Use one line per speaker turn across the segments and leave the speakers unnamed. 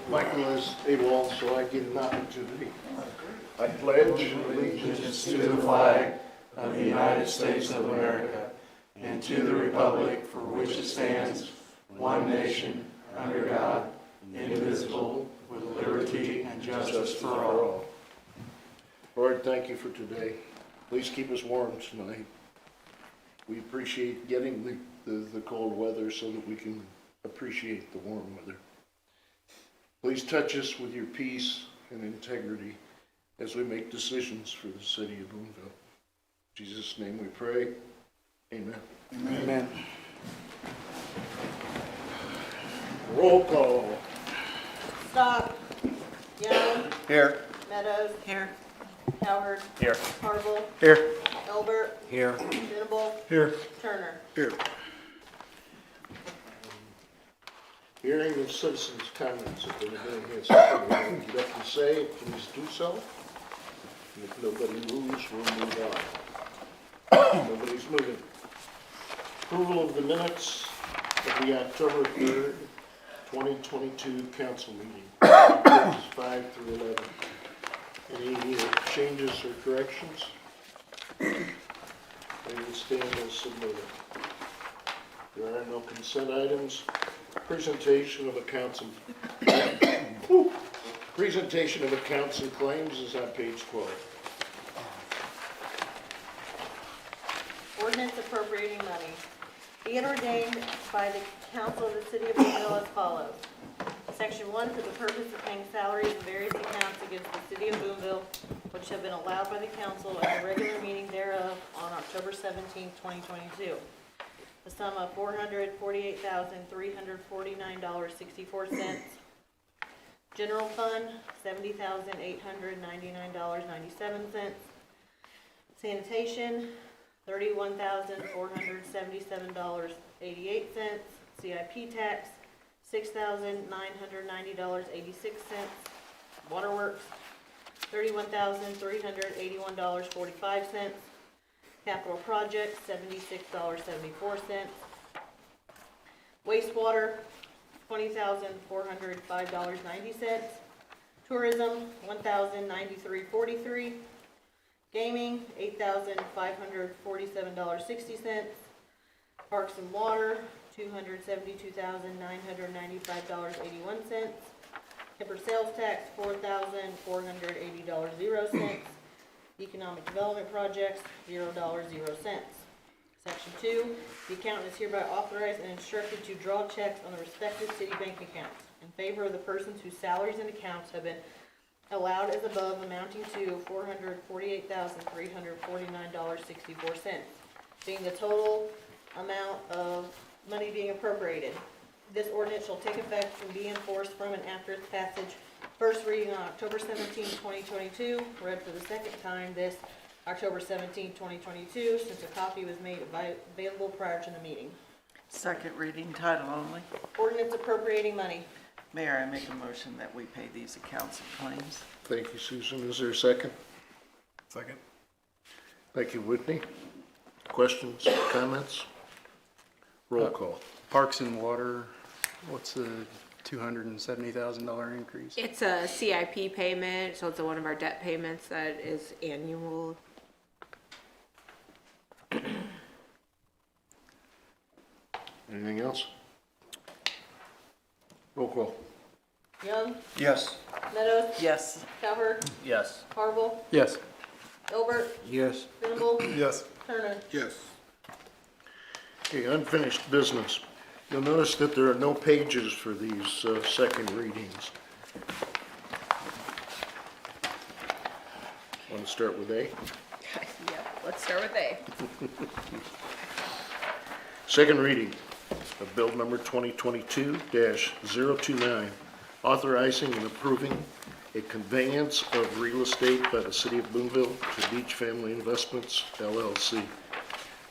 Michael is able, so I get an opportunity. I pledge
Allegiance to the flag of the United States of America and to the republic for which it stands, one nation, under God, indivisible, with liberty and justice for all.
Lord, thank you for today. Please keep us warm tonight. We appreciate getting the cold weather so that we can appreciate the warm weather. Please touch us with your peace and integrity as we make decisions for the city of Boonville. In Jesus' name we pray. Amen.
Amen.
Roll call.
Stock. Young.
Here.
Meadows.
Here.
Howard.
Here.
Harville.
Here.
Elbert.
Here.
Venable.
Here.
Turner.
Here.
Hearing of citizens' comments, if anybody has something they'd like to say, please do so. And if nobody moves, we'll move on. Nobody's moving. Approval of the minutes of the October 3rd, 2022 council meeting, pages 5 through 11. Any changes or corrections? They will stand as submitted. There are no consent items. Presentation of accounts and presentation of accounts and claims is on page 12.
Ordinance appropriating money. Be it ordained by the council of the city of Boonville as follows. Section 1, for the purpose of paying salaries of various accounts against the city of Boonville, which have been allowed by the council at the regular meeting thereof on October 17, 2022. The sum of $448,349.64. General fund, $70,899.97. Sanitation, $31,477.88. CIP tax, $6,990.86. Waterworks, $31,381.45. Capital projects, $76.74. Wastewater, $20,405.90. Tourism, $1,093.43. Gaming, $8,547.60. Parks and Water, $272,995.81. Timber sales tax, $4,480.00. Economic development projects, $0.00. Section 2, the accountant is hereby authorized and instructed to draw checks on the respective city bank accounts in favor of the persons whose salaries and accounts have been allowed as above, amounting to $448,349.64, being the total amount of money being appropriated. This ordinance shall take effect and be enforced from and after its passage. First reading on October 17, 2022, read for the second time this October 17, 2022, since a copy was made available prior to the meeting.
Second reading, title only.
Ordinance appropriating money.
Mayor, I make a motion that we pay these accounts and claims.
Thank you, Susan. Is there a second?
Second.
Thank you, Whitney. Questions, comments? Roll call.
Parks and Water, what's the $270,000 increase?
It's a CIP payment, so it's one of our debt payments that is annual.
Anything else? Roll call.
Young,
Yes.
Meadows,
Yes.
Howard,
Yes.
Harville,
Yes.
Elbert,
Yes.
Venable,
Yes.
Turner.
Yes.
Okay, unfinished business. You'll notice that there are no pages for these second readings. Want to start with A?
Yep, let's start with A.
Second reading of Bill number 2022-029, authorizing and approving a conveyance of real estate by the City of Boonville to Beach Family Investments, LLC.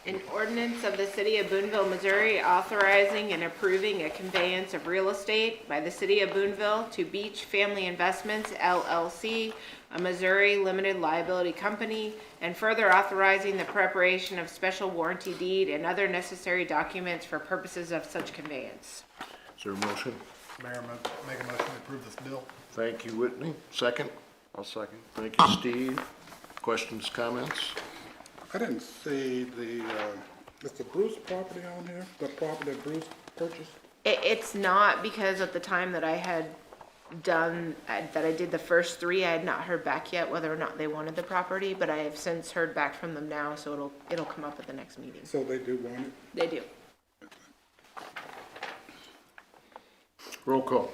An ordinance of the City of Boonville, Missouri, authorizing and approving a conveyance of real estate by the City of Boonville to Beach Family Investments, LLC, a Missouri limited liability company, and further authorizing the preparation of special warranty deed and other necessary documents for purposes of such conveyance.
Is there a motion?
Mayor, make a motion to
approve this bill.
Thank you, Whitney. Second?
I'll second.
Thank you, Steve. Questions, comments?
I didn't see is the Bruce property on here? The property that Bruce purchased?
It's not, because at the time that I had that I did the first three, I had not heard back yet whether or not they wanted the property, but I have since heard back from them now, so it'll come up at the next meeting.
So they do want it?
They do.
Roll call.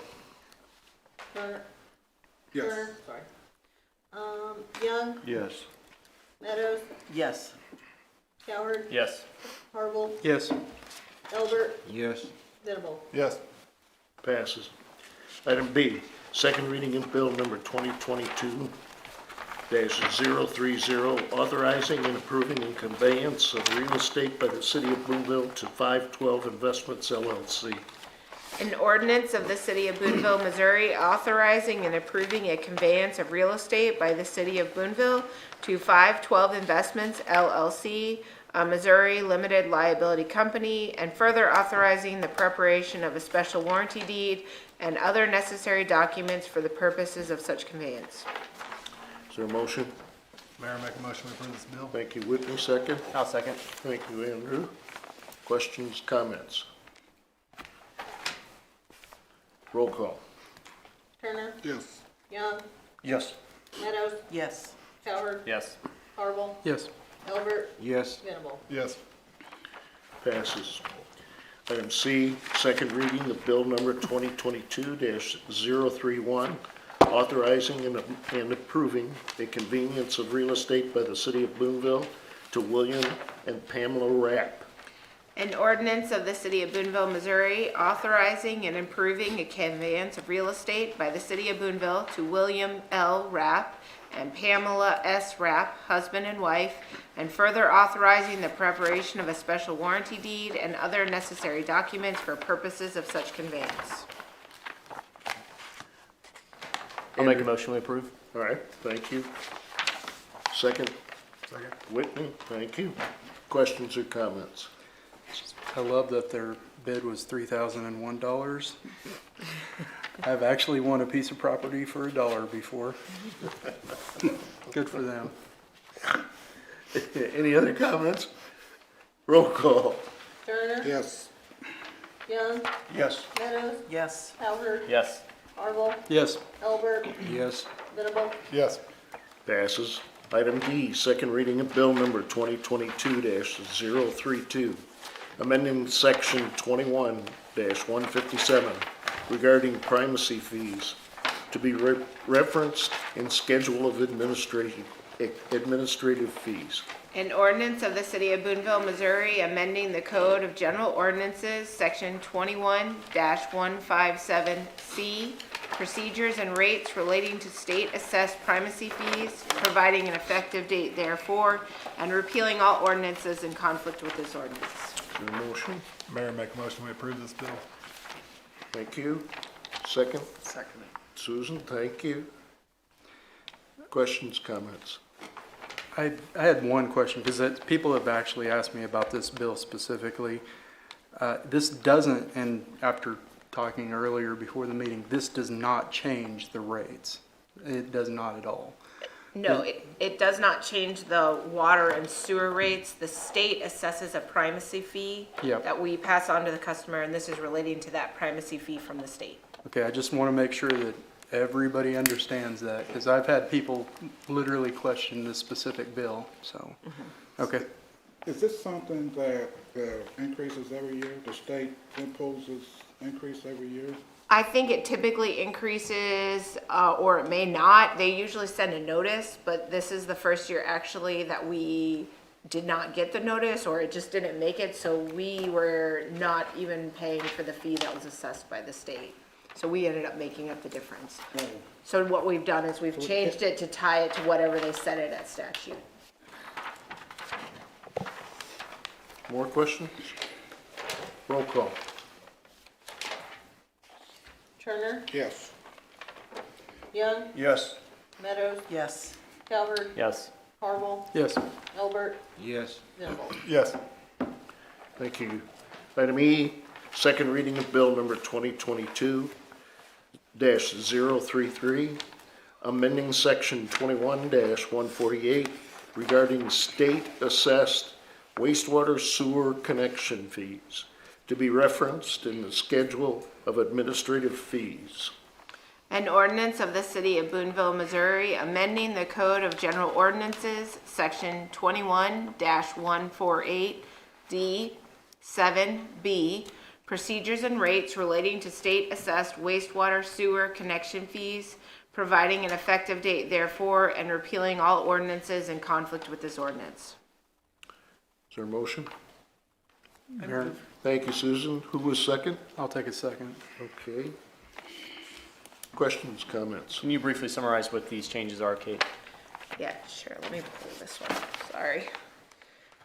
Turner,
Yes.
Turner, sorry. Young,
Yes.
Meadows,
Yes.
Coward,
Yes.
Harville,
Yes.
Elbert,
Yes.
Venable.
Yes.
Passes. Item B, second reading of bill number 2022-030, authorizing and approving and conveyance of real estate by the City of Boonville to 512 Investments LLC.
An ordinance of the City of Boonville, Missouri, authorizing and approving a conveyance of real estate by the City of Boonville to 512 Investments LLC, a Missouri limited liability company, and further authorizing the preparation of a special warranty deed and other necessary documents for the purposes of such conveyance.
Is there a motion?
Mayor, make a motion to approve this bill.
Thank you, Whitney. Second?
I'll second.
Thank you, Andrew. Questions, comments? Roll call.
Turner,
Yes.
Young,
Yes.
Meadows,
Yes.
Coward,
Yes.
Harville,
Yes.
Elbert,
Yes.
Venable.
Yes.
Passes. Item C, second reading of bill number 2022-031, authorizing and approving a convenience of real estate by the City of Boonville to William and Pamela Rapp.
An ordinance of the City of Boonville, Missouri, authorizing and improving a conveyance of real estate by the City of Boonville to William L. Rapp and Pamela S. Rapp, husband and wife, and further authorizing the preparation of a special warranty deed and other necessary documents for purposes of such conveyance.
I'll make a motion to approve.
All right, thank you. Second,
Second.
Whitney, thank you. Questions or comments?
I love that their bid was $3,001. I've actually won a piece of property for $1 before. Good for them.
Any other comments? Roll call.
Turner,
Yes.
Young,
Yes.
Meadows,
Yes.
Coward,
Yes.
Harville,
Yes.
Elbert,
Yes.
Venable.
Yes.
Passes. Item D, second reading of bill number 2022-032, amending section 21-157 regarding primacy fees to be referenced in schedule of administrative fees.
An ordinance of the City of Boonville, Missouri, amending the Code of General Ordinances, Section 21-157C, procedures and rates relating to state-assessed primacy fees, providing an effective date therefore, and repealing all ordinances in conflict with this ordinance.
Is there a motion?
Mayor, make a motion to approve this bill.
Thank you. Second,
Second.
Susan, thank you. Questions, comments?
I had one question, because people have actually asked me about this bill specifically. This doesn't, and after talking earlier before the meeting, this does not change the rates. It does not at all.
No, it does not change the water and sewer rates. The state assesses a primacy fee
Yep.
that we pass on to the customer, and this is relating to that primacy fee from the state.
Okay, I just want to make sure that everybody understands that, because I've had people literally question this specific bill, so, okay.
Is this something that increases every year? The state imposes increase every year?
I think it typically increases, or it may not. They usually send a notice, but this is the first year actually that we did not get the notice, or it just didn't make it, so we were not even paying for the fee that was assessed by the state. So we ended up making up the difference.
No.
So what we've done is we've changed it to tie it to whatever they set it at statute.
More questions? Roll call.
Turner,
Yes.
Young,
Yes.
Meadows,
Yes.
Coward,
Yes.
Harville,
Yes.
Elbert,
Yes.
Venable.
Yes.
Thank you. Item E, second reading of bill number 2022-033, 2022-033, amending section 21-148 regarding state-assessed wastewater sewer connection fees, to be referenced in the schedule of administrative fees.
An ordinance of the City of Boonville, Missouri, amending the Code of General Ordinances, Section 21-148D, 7B, procedures and rates relating to state-assessed wastewater sewer connection fees, providing an effective date therefore, and repealing all ordinances in conflict with this ordinance.
Is there a motion?
Aaron,
Thank you, Susan. Who was second?
I'll take a second.
Okay. Questions, comments?
Can you briefly summarize what these changes are, Kate?
Yeah, sure. Let me pull this one up. Sorry.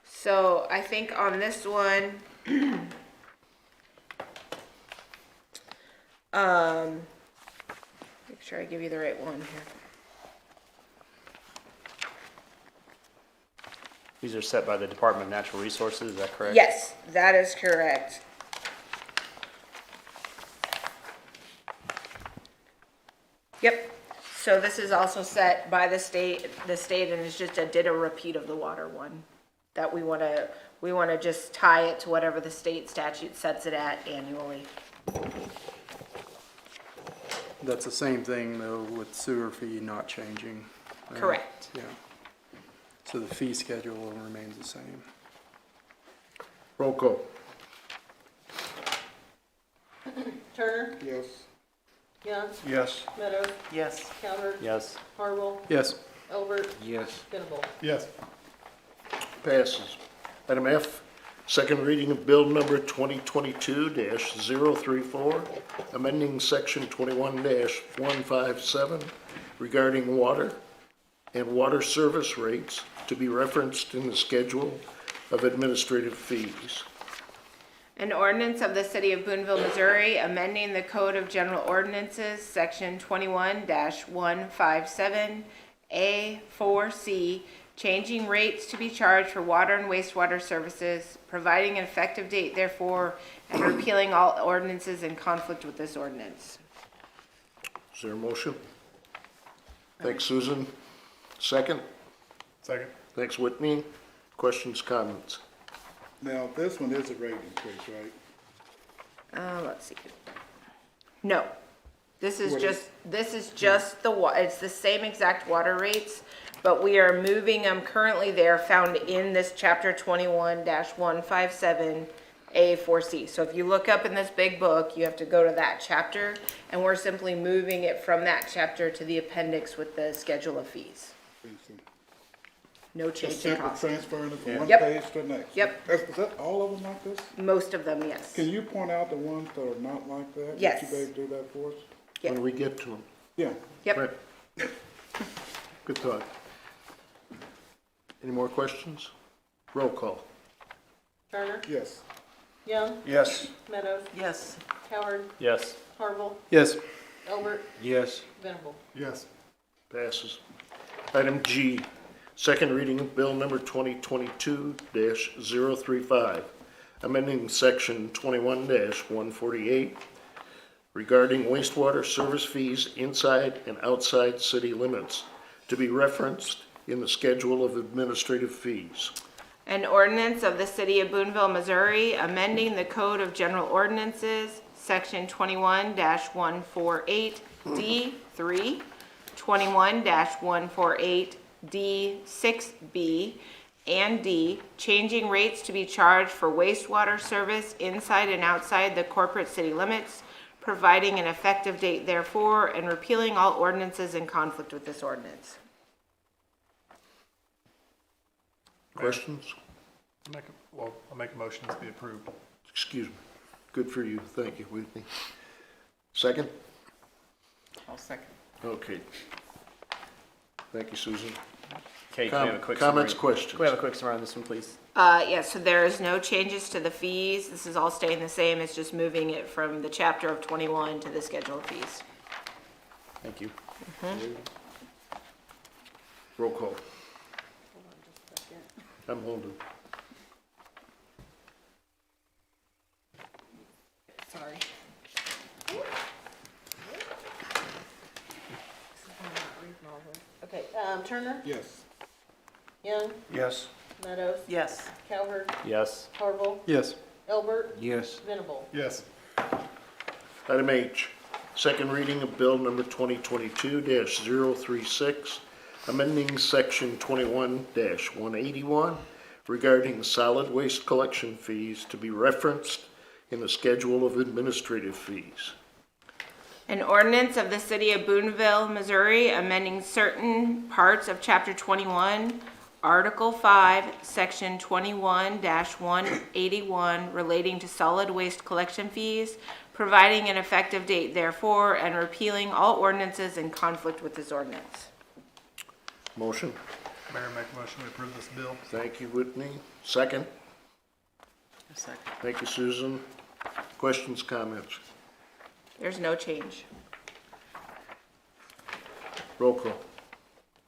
So I think on this one, make sure I give you the right one here.
These are set by the Department of Natural Resources, is that correct?
Yes, that is correct. Yep. So this is also set by the state, and it's just did a repeat of the water one. That we wanna just tie it to whatever the state statute sets it at annually.
That's the same thing though with sewer fee not changing. right?
Correct.
Yeah. So the fee schedule remains the same.
Roll call.
Turner,
Yes.
Young,
Yes.
Meadows,
Yes.
Calvert,
Yes.
Harville,
Yes.
Elbert,
Yes.
Venable.
Yes.
Passes. Item F, second reading of bill number 2022-034, amending section 21-157 regarding water and water service rates, to be referenced in the schedule of administrative fees.
An ordinance of the City of Boonville, Missouri, amending the Code of General Ordinances, Section 21-157A4C, changing rates to be charged for water and wastewater services, providing an effective date therefore, and repealing all ordinances in conflict with this ordinance.
Is there a motion? Thanks, Susan. Second?
Second.
Thanks, Whitney. Questions, comments?
Now, this one is a rate increase, right?
Let's see. No, this is
What
just, it's the same exact water rates, but we are moving them currently, they're found in this chapter 21-157A4C. So if you look up in this big book, you have to go to that chapter, and we're simply moving it from that chapter to the appendix with the schedule of fees. No change
Just
in
simply
cost.
transferring it from one
Yep.
page to the next.
Yep.
Is that all of them like this?
Most of them, yes.
Can you point out the ones that are not like that? Would
Yes.
you be able to do that for us?
Yep.
When we get to them.
Yeah.
Yep.
Right. Good thought. Any more questions? Roll call.
Turner,
Yes.
Young,
Yes.
Meadows,
Yes.
Howard,
Yes.
Harville,
Yes.
Elbert,
Yes.
Venable.
Yes.
Passes. Item G, second reading of bill number 2022-035, amending section 21-148 regarding wastewater service fees inside and outside city limits, to be referenced in the schedule of administrative fees.
An ordinance of the City of Boonville, Missouri, amending the Code of General Ordinances, Section 21-148D3, 21-148D6B and D, changing rates to be charged for wastewater service inside and outside the corporate city limits, providing an effective date therefore, and repealing all ordinances in conflict with this ordinance.
Questions?
I'll make a motion to be approved.
Excuse me. Good for you. Thank you, Whitney. Second?
I'll second.
Okay. Thank you, Susan.
Kate, can we have a quick
Comments,
summary?
questions?
Can we have a quick summary on this one, please?
Yeah, so there is no changes to the fees. This is all staying the same. It's just moving it from the chapter of 21 to the schedule of fees.
Thank you.
Roll call. I'm holding.
Sorry. Okay, Turner,
Yes.
Young,
Yes.
Meadows,
Yes.
Calvert,
Yes.
Harville,
Yes.
Elbert,
Yes.
Venable.
Yes.
Item H, second reading of bill number 2022-036, amending section 21-181 regarding solid waste collection fees to be referenced in the schedule of administrative fees.
An ordinance of the City of Boonville, Missouri, amending certain parts of Chapter 21, Article 5, Section 21-181 relating to solid waste collection fees, providing an effective date therefore, and repealing all ordinances in conflict with this ordinance.
Motion.
Mayor, make a motion to approve this bill.
Thank you, Whitney. Second.
A second.
Thank you, Susan. Questions, comments?
There's no change.
Roll call.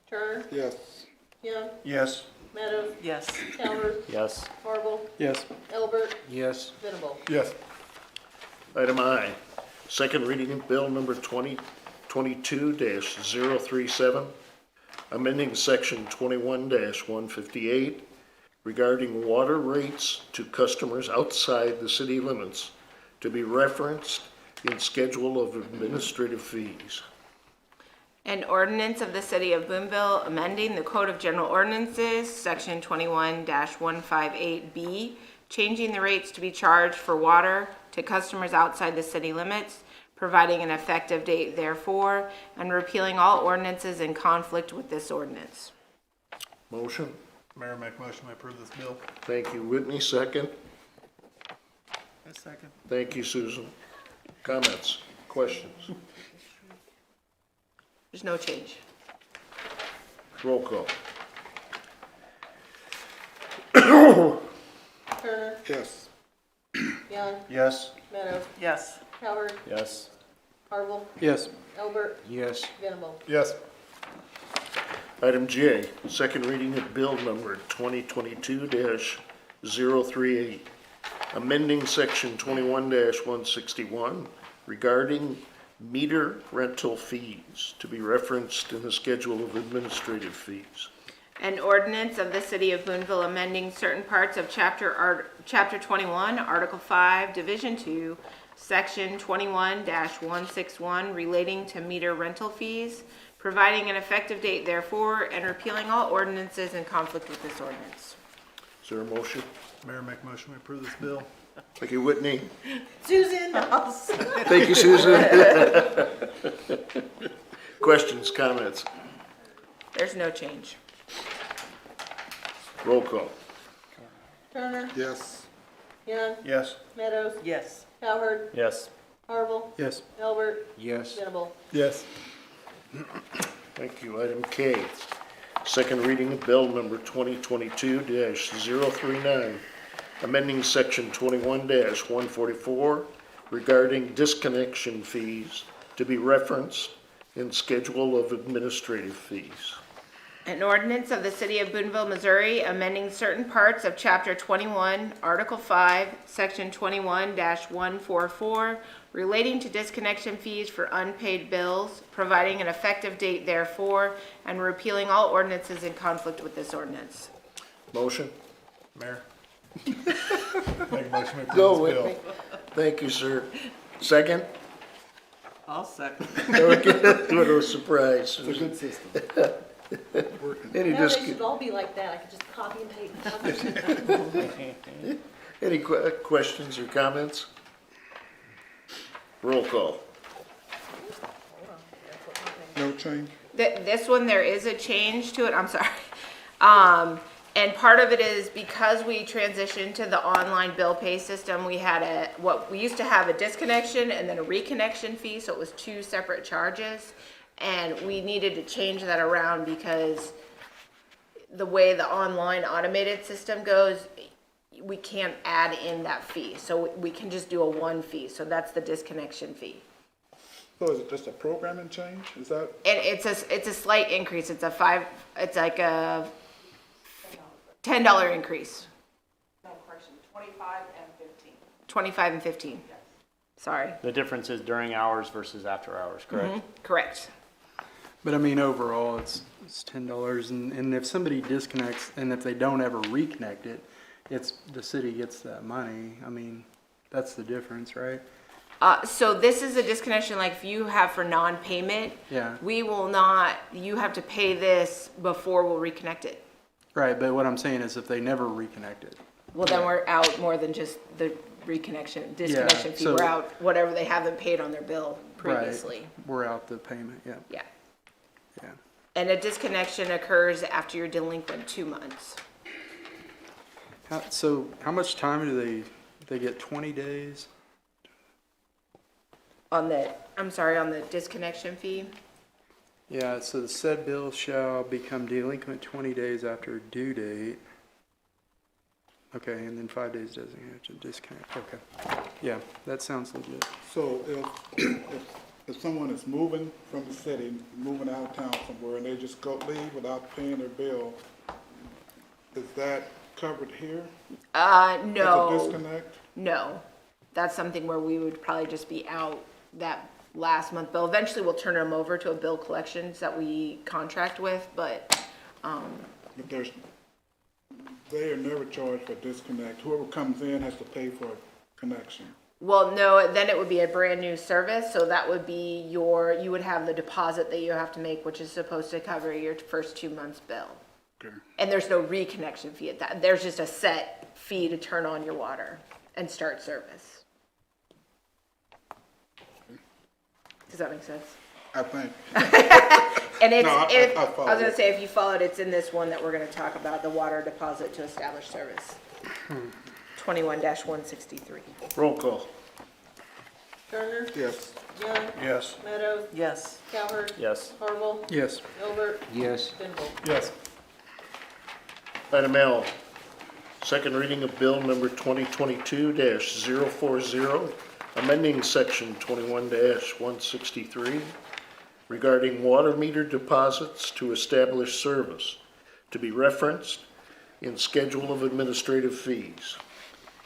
Turner,
Yes.
Young,
Yes.
Meadows,
Yes.
Calvert,
Yes.
Harville,
Yes.
Elbert,
Yes.
Venable.
Yes.
Item I, second reading of bill number 2022-037, amending section 21-158 regarding water rates to customers outside the city limits to be referenced in schedule of administrative fees.
An ordinance of the City of Boonville amending the Code of General Ordinances, Section 21-158B, changing the rates to be charged for water to customers outside the city limits, providing an effective date therefore, and repealing all ordinances in conflict with this ordinance.
Motion.
Mayor, make a motion to approve this bill.
Thank you, Whitney. Second.
A second.
Thank you, Susan. Comments? Questions?
There's no change.
Roll call.
Turner,
Yes.
Young,
Yes.
Meadows,
Yes.
Calvert,
Yes.
Harville,
Yes.
Elbert,
Yes.
Venable.
Yes.
Item J, second reading of bill number 2022-038, amending section 21-161 regarding meter rental fees to be referenced in the schedule of administrative fees.
An ordinance of the City of Boonville amending certain parts of Chapter 21, Article 5, Division 2, Section 21-161 relating to meter rental fees, providing an effective date therefore, and repealing all ordinances in conflict with this ordinance.
Is there a motion?
Mayor, make a motion to approve this bill.
Thank you, Whitney.
Susan,
Thank you, Susan. Questions, comments?
There's no change.
Roll call.
Turner,
Yes.
Young,
Yes.
Meadows,
Yes.
Calvert,
Yes.
Harville,
Yes.
Elbert,
Yes.
Venable.
Yes.
Thank you. Item K, second reading of bill number 2022-039, amending section 21-144 regarding disconnection fees to be referenced in schedule of administrative fees.
An ordinance of the City of Boonville, Missouri, amending certain parts of Chapter 21, Article 5, Section 21-144, relating to disconnection fees for unpaid bills, providing an effective date therefore, and repealing all ordinances in conflict with this ordinance.
Motion?
Mayor. Make a motion to
Go,
approve this
Whitney.
bill.
Thank you, sir. Second?
I'll second.
Okay, what a surprise.
It's a good system.
Any
Now they
dis-
should all be like that. I could just copy and paste.
any questions or comments? Roll call.
No change?
This one, there is a change to it, I'm sorry. And part of it is because we transitioned to the online bill pay system, we had we used to have a disconnection and then a reconnection fee, so it was two separate charges. And we needed to change that around because the way the online automated system goes, we can't add in that fee. So we can just do a one fee, so that's the disconnection fee.
So is it just a programming change? Is that?
And it's a slight increase. It's like a $10 increase.
No, correction, 25 and 15.
25 and 15. Sorry.
The difference is during hours versus after hours, correct?
Correct.
But I mean, overall, it's $10, and if somebody disconnects, and if they don't ever reconnect it, it's, the city gets that money. I mean, that's the difference, right?
So this is a disconnection like if you have for non-payment.
Yeah.
We will not, you have to pay this before we'll reconnect it.
Right, but what I'm saying is if they never reconnect it.
Well, then we're out more than just the reconnection, disconnection fee.
so-
We're out whatever they haven't paid on their bill previously.
Right, we're out the payment, yeah,
Yeah.
yeah.
And a disconnection occurs after you're delinquent 2 months.
So how much time do they get 20 days?
On the disconnection fee?
Yeah, so the said bill shall become delinquent 20 days after due date. Okay, and then 5 days designated to disconnect, okay. Yeah, that sounds legit.
So if someone is moving from the city, moving out of town somewhere, and they just leave without paying their bill, is that covered here? As a
No,
disconnect?
no. That's something where we would probably just be out that last month bill. Eventually, we'll turn them over to a bill collections that we contract with, but,
But they are never charged for disconnect. Whoever comes in has to pay for a connection.
well, no, then it would be a brand new service, so that would be you would have the deposit that you have to make, which is supposed to cover your first 2 months bill.
Okay.
And there's no reconnection fee at that. There's just a set fee to turn on your water and start service. Does that make sense?
I think.
And it's,
No, I follow.
I was gonna say, if you followed, it's in this one that we're gonna talk about, the water deposit to establish service. 21-163.
Roll call.
Turner,
Yes.
Young,
Yes.
Meadows,
Yes.
Cowherd,
Yes.
Harville,
Yes.
Gilbert,
Yes.
Venable.
Yes.
Item L, second reading of bill number 2022-040, amending section 21-163 regarding water meter deposits to establish service, to be referenced in Schedule of Administrative Fees.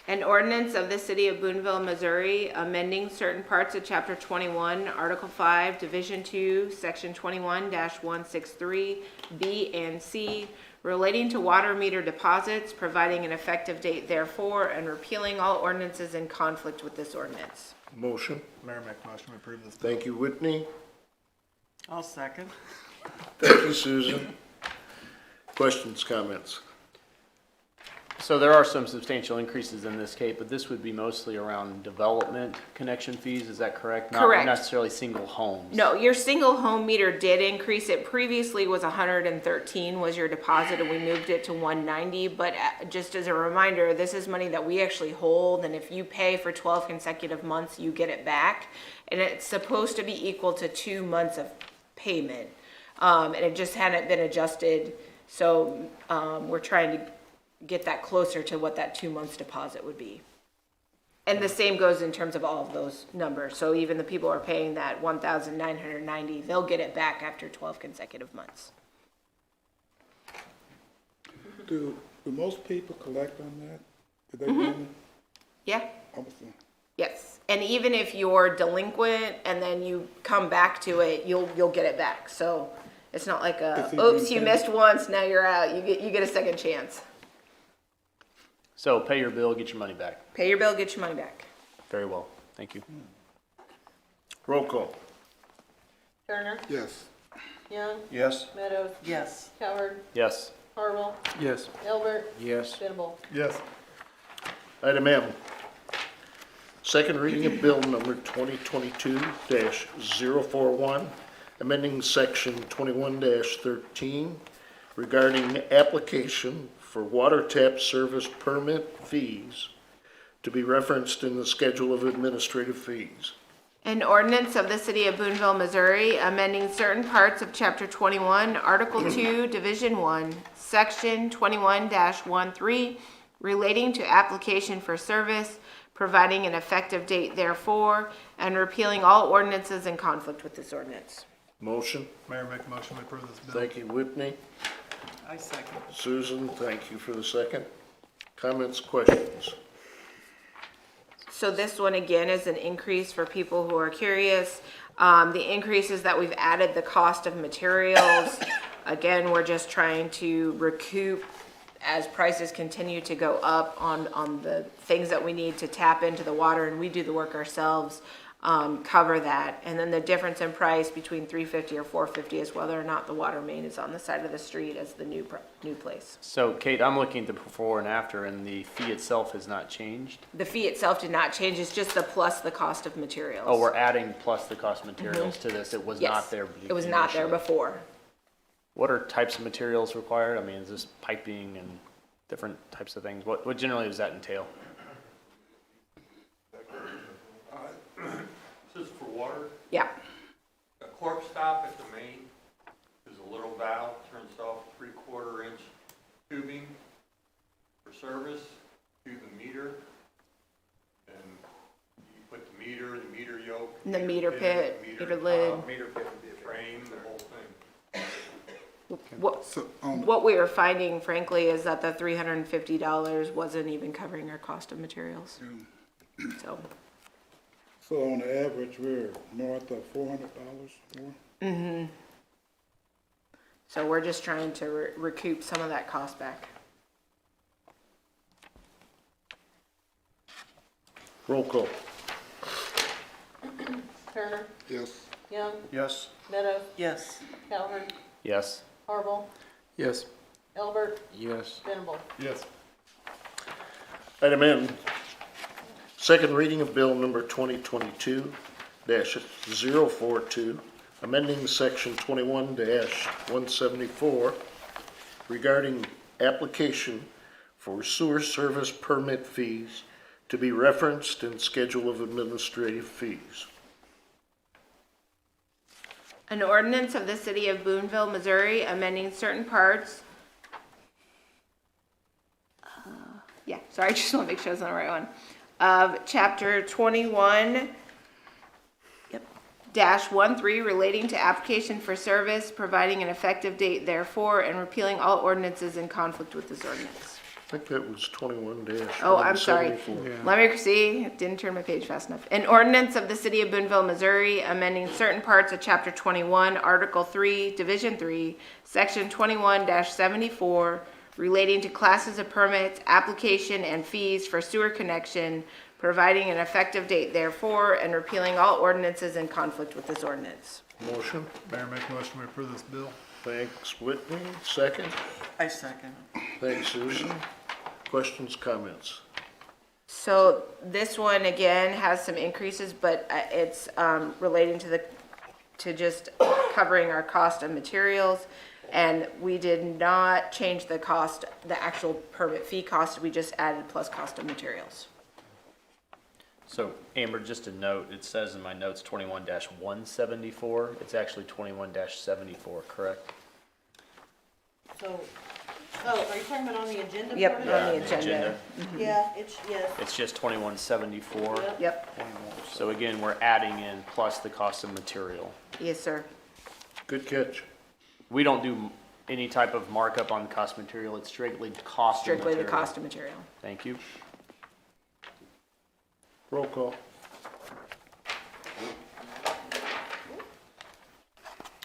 An ordinance of the City of Boonville, Missouri, amending certain parts of Chapter 21, Article 5, Division 2, Section 21-163, B and C, relating to water meter deposits, providing an effective date therefore, and repealing all ordinances in conflict with this ordinance.
Motion.
Mayor, make a motion to approve this bill.
Thank you, Whitney.
I'll second.
Thank you, Susan. Questions, comments?
So there are some substantial increases in this case, but this would be mostly around development connection fees, is that correct?
Correct.
Not necessarily single homes?
No, your single home meter did increase. It previously was 113 was your deposit, and we moved it to 190. But just as a reminder, this is money that we actually hold, and if you pay for 12 consecutive months, you get it back. And it's supposed to be equal to 2 months of payment. And it just hadn't been adjusted, so we're trying to get that closer to what that 2 months deposit would be. And the same goes in terms of all of those numbers. So even the people who are paying that 1,990, they'll get it back after 12 consecutive months.
Do most people collect on that? Do they do
Yeah,
obviously?
yes. And even if you're delinquent and then you come back to it, you'll get it back. So it's not like
If you
oops, you
maintain-
missed once, now you're out. You get a second chance.
So pay your bill, get your money back.
Pay your bill, get your money back.
Very well, thank you.
Roll call.
Turner,
Yes.
Young,
Yes.
Meadows,
Yes.
Cowherd,
Yes.
Harville,
Yes.
Gilbert,
Yes.
Venable.
Yes.
Item M, second reading of bill number 2022-041, amending section 21-13 regarding application for water tap service permit fees, to be referenced in the Schedule of Administrative Fees.
An ordinance of the City of Boonville, Missouri, amending certain parts of Chapter 21, Article 2, Division 1, Section 21-13, relating to application for service, providing an effective date therefore, and repealing all ordinances in conflict with this ordinance.
Motion.
Mayor, make a motion to approve this bill.
Thank you, Whitney.
I second.
Susan, thank you for the second. Comments, questions?
So this one again is an increase for people who are curious. The increases that we've added, the cost of materials, again, we're just trying to recoup as prices continue to go up on the things that we need to tap into the water, and we do the work ourselves, cover that. And then the difference in price between $350 or $450 is whether or not the water main is on the side of the street as the new place.
So Kate, I'm looking at the before and after, and the fee itself has not changed.
The fee itself did not change, it's just the plus the cost of materials.
Oh, we're adding plus the cost of materials to this. It was
Yes,
not there.
it was not there
initially.
before.
What are types of materials required? I mean, is this piping and different types of things? What generally does that entail?
This is for water.
Yeah,
A cork stop at the main is a little valve, turns off 3/4 inch tubing for service to the meter. And you put the meter yoke.
the meter pit, meter lid.
Meter pit, frame, the whole thing.
What,
So, on,
what we were finding frankly is that the $350 wasn't even covering our cost of materials. So,
so on the average, we're north of $400 more?
so we're just trying to recoup some of that cost back.
Roll call.
Turner,
Yes.
Young,
Yes.
Meadows,
Yes.
Calhoun,
Yes.
Harville,
Yes.
Elbert,
Yes.
Venable.
Yes.
Item N, second reading of bill number 2022-042, amending section 21-174 regarding application for sewer service permit fees to be referenced in schedule of administrative fees.
An ordinance of the City of Boonville, Missouri, amending certain parts. Yeah, sorry, I just want to make sure it's on the right one. Of Chapter 21, -13 relating to application for service, providing an effective date therefore, and repealing all ordinances in conflict with this ordinance.
I think that was 21-174.
Oh, I'm sorry. Let me see, didn't turn my page fast enough. An ordinance of the City of Boonville, Missouri, amending certain parts of Chapter 21, Article 3, Division 3, Section 21-74, relating to classes of permits, application, and fees for sewer connection, providing an effective date therefore, and repealing all ordinances in conflict with this ordinance.
Motion.
Mayor, make a motion to approve this bill.
Thanks, Whitney. Second.
I second.
Thanks, Susan. Questions, comments?
So this one again has some increases, but it's relating to just covering our cost of materials. And we did not change the cost, the actual permit fee cost, we just added plus cost of materials.
So Amber, just a note, it says in my notes 21-174. It's actually 21-74, correct?
So, oh, are you talking about on the agenda?
Yep,
part of
on
it?
the agenda.
Yeah, yes.
It's just 21-74.
Yep.
Yep,
So again, we're adding in plus the cost of material.
yes, sir.
Good catch.
We don't do any type of markup on cost of material. It's strictly cost of
Strictly
material.
the cost of material.
Thank you.
Roll call.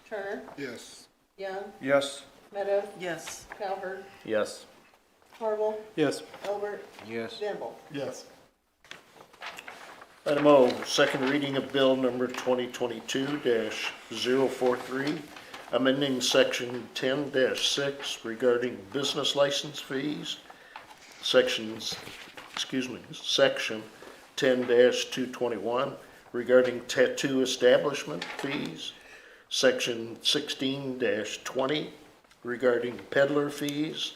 Turner,
Yes.
Young,
Yes.
Meadows,
Yes.
Calhoun,
Yes.
Harville,
Yes.
Elbert,
Yes.
Venable.
Yes.
Item O, second reading of bill number 2022-043, amending section 10-6 regarding business license fees, section 10-221 regarding tattoo establishment fees, section 16-20 regarding peddler fees,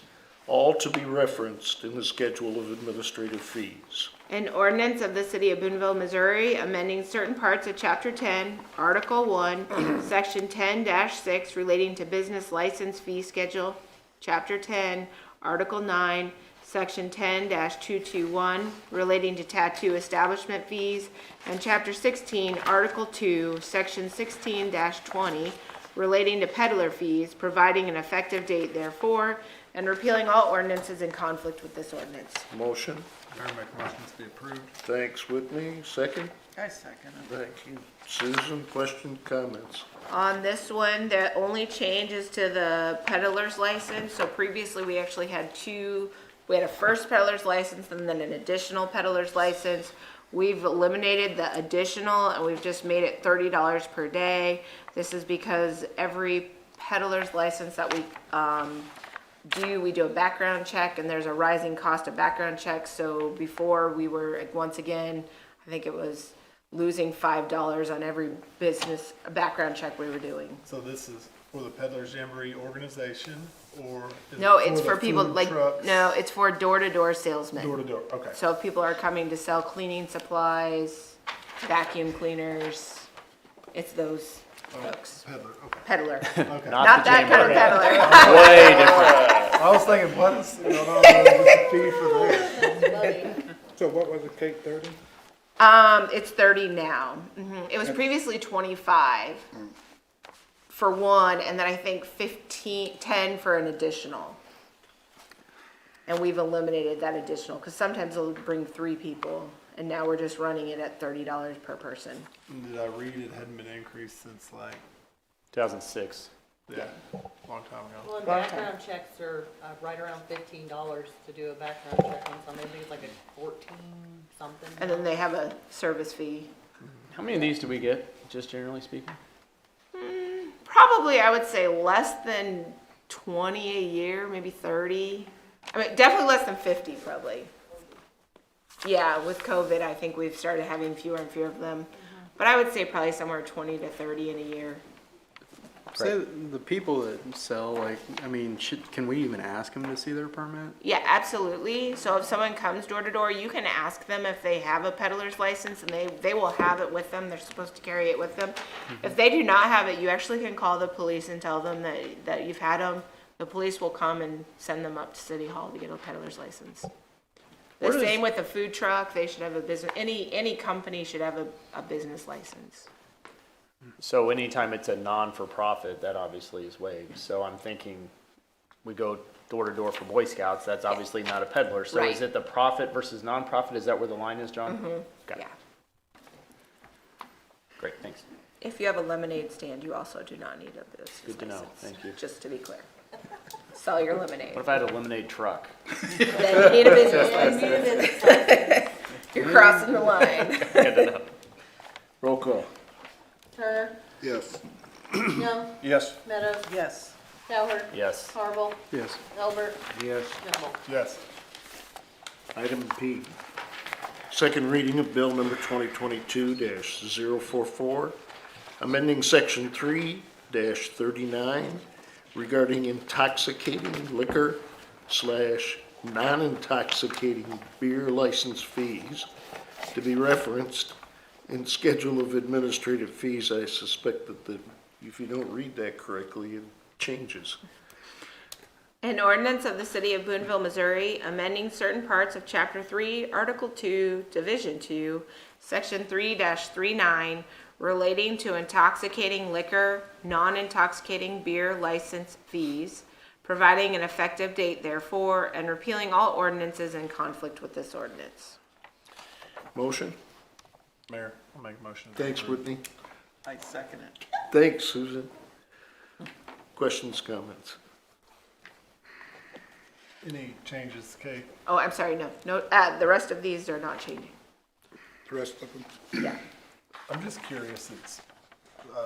all to be referenced in the schedule of administrative fees.
An ordinance of the City of Boonville, Missouri, amending certain parts of Chapter 10, Article 1, Section 10-6 relating to business license fee schedule, Chapter 10, Article 9, Section 10-221 relating to tattoo establishment fees, and Chapter 16, Article 2, Section 16-20 relating to peddler fees, providing an effective date therefore, and repealing all ordinances in conflict with this ordinance.
Motion.
Mayor, make a motion to be approved.
Thanks, Whitney. Second.
I second it.
Thank you. Susan, question, comments?
On this one, the only change is to the peddler's license. So previously, we actually had two, we had a first peddler's license and then an additional peddler's license. We've eliminated the additional and we've just made it $30 per day. This is because every peddler's license that we do a background check, and there's a rising cost of background checks. So before we were, once again, I think it was losing $5 on every business background check we were doing.
So this is for the Peddlers Jamboree organization, or? is
No,
it
it's
the
for people
food
like,
trucks?
no, it's for door-to-door salesmen.
Door to door, okay.
So if people are coming to sell cleaning supplies, vacuum cleaners, it's those folks.
Peddler, okay.
Peddler.
Okay.
Not
the
that kind of
chamber.
peddler.
Way different.
I was thinking, what is, the fee for this?
So what was it, Kate, 30?
It's 30 now. It was previously 25 for one, and then I think 10 for an additional. And we've eliminated that additional, because sometimes they'll bring 3 people, and now we're just running it at $30 per person.
Did I read it hadn't been increased since like,
2006.
yeah, long time ago?
Well, and background checks are right around $15 to do a background check on something. I think it's like a 14 something.
And then they have a service fee.
How many of these do we get, just generally speaking?
Probably, I would say less than 20 a year, maybe 30. I mean, definitely less than 50, probably. Yeah, with COVID, I think we've started having fewer and fewer of them. But I would say probably somewhere 20 to 30 in a year.
So the people that sell, like, I mean, can we even ask them to see their permit?
Yeah, absolutely. So if someone comes door to door, you can ask them if they have a peddler's license, and they will have it with them. They're supposed to carry it with them. If they do not have it, you actually can call the police and tell them that you've had them. The police will come and send them up to City Hall to get a peddler's license. The same with a food truck. They should have a business. Any company should have a business license.
So anytime it's a non-for-profit, that obviously is waived. So I'm thinking, we go door to door for Boy Scouts, that's obviously not a peddler. So is
Right.
it the profit versus non-profit? Is that where the line is, John? Got it.
Yeah.
Great, thanks.
If you have a lemonade stand, you also do not need a business
Good to know.
license.
Thank you.
Just to be clear. Sell your lemonade.
What if I had a lemonade truck?
Then you need a business license. You're crossing the line.
Good to know.
Roll call.
Turner,
Yes.
Young,
Yes.
Meadows,
Yes.
Cowher,
Yes.
Harville,
Yes.
Albert,
Yes.
Minimal.
Yes.
Item P, second reading of bill number 2022-044, amending section 3-39 regarding intoxicating liquor / non-intoxicating beer license fees to be referenced in schedule of administrative fees. I suspect that if you don't read that correctly, it changes.
An ordinance of the City of Boonville, Missouri, amending certain parts of Chapter 3, Article 2, Division 2, Section 3-39, relating to intoxicating liquor, non-intoxicating beer license fees, providing an effective date therefore, and repealing all ordinances in conflict with this ordinance.
Motion?
Mayor, I'll make a motion.
Thanks, Whitney.
I second it.
Thanks, Susan. Questions, comments?
Any changes, Kate?
Oh, I'm sorry, no, the rest of these are not changing.
The rest of them?
Yeah.
I'm just curious, it's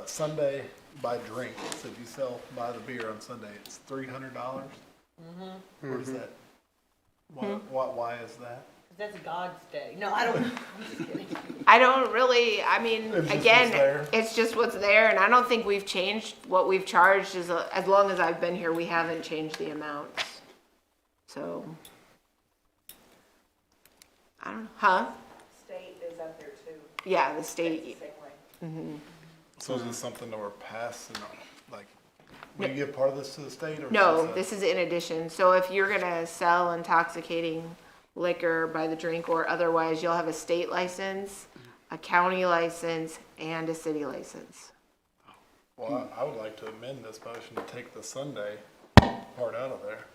Sunday by drink, so if you buy the beer on Sunday, it's $300? Where is that? Why is that?
That's God's day. No, I don't, I'm just kidding.
I don't really, I mean,
It's just
again,
what's there.
it's just what's there, and I don't think we've changed what we've charged as long as I've been here, we haven't changed the amounts. So, I don't know,
State is up there too.
Yeah, the state,
Same way.
So is this something that we're passing, like, we give part of this to the state, or?
no, this is in addition. So if you're gonna sell intoxicating liquor by the drink or otherwise, you'll have a state license, a county license, and a city license.
Well, I would like to amend this motion to take the Sunday part out of there.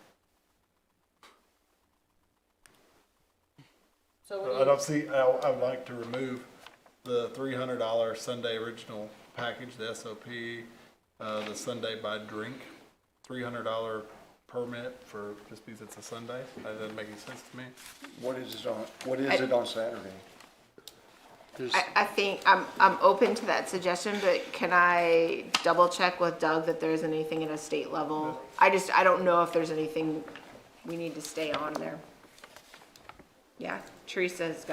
So
I
when
don't see, I would like to remove the $300 Sunday original package, the SOP, the Sunday by drink, $300 permit for, just because it's a Sunday? That doesn't make any sense to me.
What is it on Saturday?
I think I'm open to that suggestion, but can I double check with Doug that there isn't anything at a state level? I don't know if there's anything we need to stay on there. Yeah, Teresa's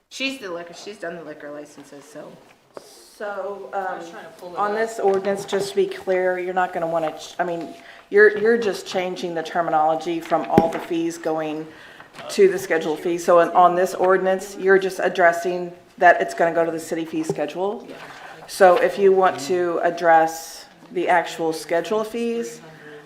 she's done the liquor licenses, so.
So, I was trying to pull it
On
up.
this ordinance, just to be clear, you're not gonna wanna, you're just changing the terminology from all the fees going to the schedule fee. So on this ordinance, you're just addressing that it's gonna go to the city fee schedule. So if you want to address the actual schedule of fees,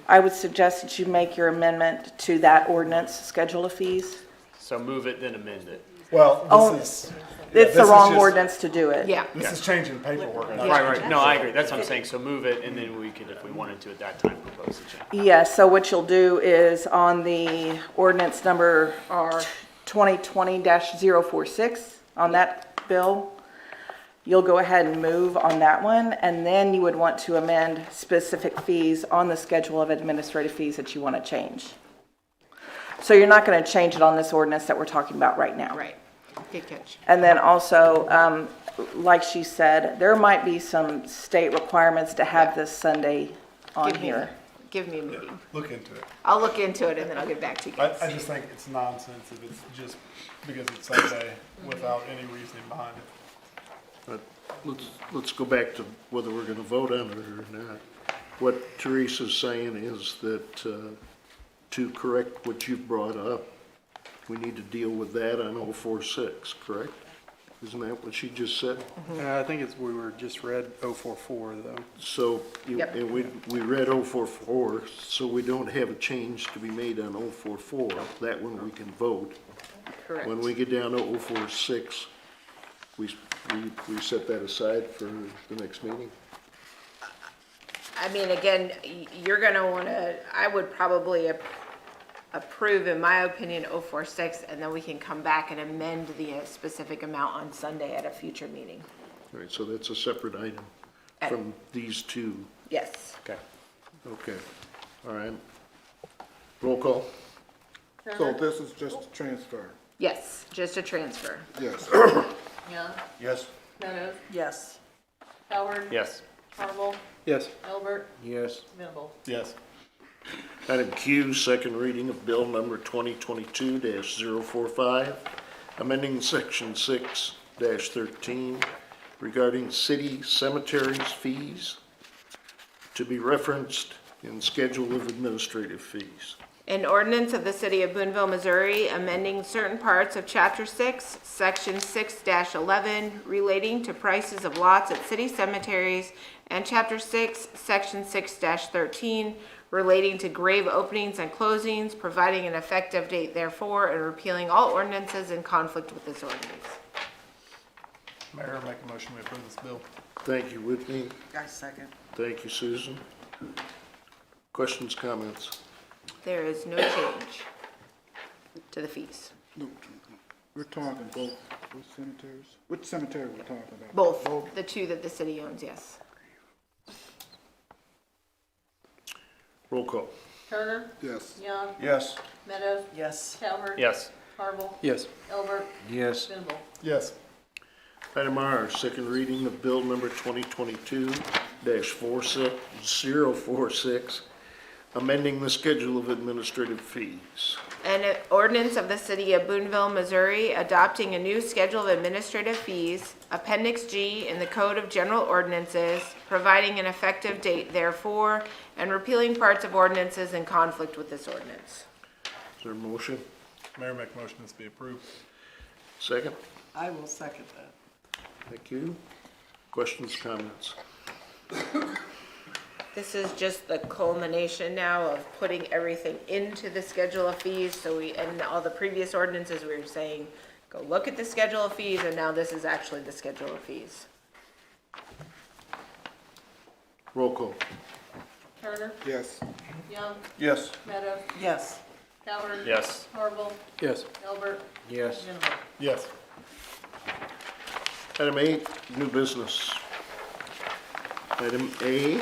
I would suggest that you make your amendment to that ordinance, schedule of fees.
So move it, then amend it.
Well,
Oh,
this is.
It's the
this is
wrong
just-
ordinance to do it.
Yeah,
This is changing paperwork. not
Right,
changing-
right. No, I agree. That's what I'm saying. So move it, and then we could, if we wanted to at that time, propose a change.
Yes, so what you'll do is on the ordinance number 2020-046, on that bill, you'll go ahead and move on that one, and then you would want to amend specific fees on the schedule of administrative fees that you want to change. So you're not going to change it on this ordinance that we're talking about right now.
right. Good catch.
And then also, like she said, there might be some state requirements to have this Sunday on here.
Give me a meeting.
Look into it.
I'll look into it and then I'll get back to you guys.
I just think it's nonsense if it's just because it's Sunday without any reasoning behind it.
But let's go back to whether we're gonna vote on it or not. What Teresa's saying is that, to correct what you've brought up, we need to deal with that on 046, correct? Isn't that what she just said?
I think we were just read 044 though.
So,
Yep.
and we read 044, so we don't have a change to be made on 044. That one we can vote.
Correct.
When we get down to 046, we set that aside for the next meeting.
I mean, again, you're gonna wanna, I would probably approve, in my opinion, 046, and then we can come back and amend the specific amount on Sunday at a future meeting.
All right, so that's a separate item from these two.
Yes.
Okay.
Okay, all right. Roll call?
So this is just a transfer?
Yes, just a transfer.
Yes.
Young,
Yes.
Meadows,
Yes.
Howard,
Yes.
Harville,
Yes.
Albert,
Yes.
Venable.
Yes.
Item Q, second reading of bill number 2022-045, amending section 6-13 regarding city cemeteries fees to be referenced in schedule of administrative fees.
An ordinance of the City of Boonville, Missouri, amending certain parts of Chapter 6, Section 6-11, relating to prices of lots at city cemeteries, and Chapter 6, Section 6-13, relating to grave openings and closings, providing an effective date therefore, and repealing all ordinances in conflict with this ordinance.
Mayor, make a motion to approve this bill.
Thank you, Whitney.
Guys, second.
Thank you, Susan. Questions, comments?
There is no change to the fees.
No, we're talking both cemeteries? Which cemetery we're talking about?
Both, the two that the city owns, yes.
Roll call.
Turner,
Yes.
Young,
Yes.
Meadows,
Yes.
Calvert.
Yes.
Harville,
Yes.
Albert,
Yes.
Venable.
Yes.
Item R, second reading of bill number 2022-046, amending the schedule of administrative fees.
An ordinance of the City of Boonville, Missouri, adopting a new schedule of administrative fees, Appendix G in the Code of General Ordinances, providing an effective date therefore, and repealing parts of ordinances in conflict with this ordinance.
Is there a motion?
Mayor, make a motion this be approved.
Second?
I will second that.
Thank you. Questions, comments?
This is just the culmination now of putting everything into the schedule of fees, so and all the previous ordinances, we were saying, go look at the schedule of fees, and now this is actually the schedule of fees.
Roll call.
Turner,
Yes.
Young,
Yes.
Meadows,
Yes.
Calvert.
Yes.
Harville,
Yes.
Albert,
Yes.
Venable.
Yes.
Item 8, new business. Item A,